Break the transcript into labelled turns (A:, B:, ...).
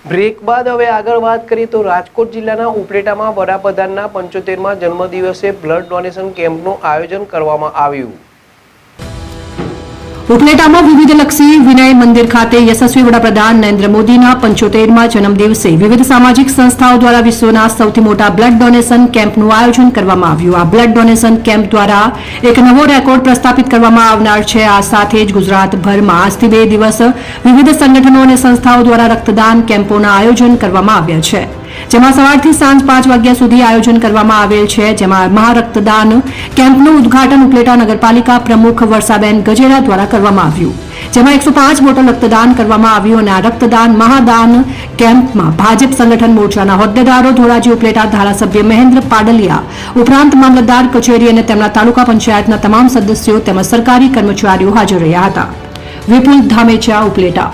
A: Break બાદ હવે આગળ વાત કરીએ તો રાજકોટ જિલ્લાના ઉપલેટામાં વડાપ્રધાનના 75મા જન્મદિવસે બ્લડ ડોનેશન કેમ્પનું આયોજન કરવામાં આવ્યું।
B: ઉપલેટામાં વિવિધલક્ષી વિનય મંદિર ખાતે યશસ્વી વડાપ્રધાન નરેન્દ્ર મોદીના 75મા જન્મદિવસે વિવિધ સામાજિક સંસ્થાઓ દ્વારા વિશ્વના સૌથી મોટા બ્લડ ડોનેશન કેમ્પનું આયોજન કરવામાં આવ્યું। આ બ્લડ ડોનેશન કેમ્પ દ્વારા એક નવો રેકોર્ડ પ્રસ્થાપિત કરવામાં આવનાર છે। આ સાથે જ ગુજરાતભરમાં આજથી 2 દિવસ વિવિધ સંગઠનો અને સંસ્થાઓ દ્વારા રક્તદાન કેમ્પોના આયોજન કરવામાં આવ્યા છે, જેમાં સવારથી સાંજ 5 વાગ્યા સુધી આયોજન કરવામાં આવેલ છે। જેમાં મહારક્તદાન કેમ્પનું ઉદ્ઘાટન ઉપલેટા નગરપાલિકા પ્રમુખ વર્ષાબેન ગજેરા દ્વારા કરવામાં આવ્યું, જેમાં 105 બોટલ રક્તદાન કરવામાં આવ્યું અને આ રક્તદાન મહાદાન કેમ્પમાં ભાજપ સંગઠન મોરચાના હોદ્દેદારો, ધોરાજી ઉપલેટા ધારાસભ્ય મહેન્દ્ર પાડલિયા ઉપરાંત મામલતદાર કચેરી અને તેમના તાલુકા પંચાયતના તમામ સદસ્યો તેમજ સરકારી કર્મચારીઓ હાજર રહ્યા હતા। વિપુલ ધામેચા, ઉપલેટા।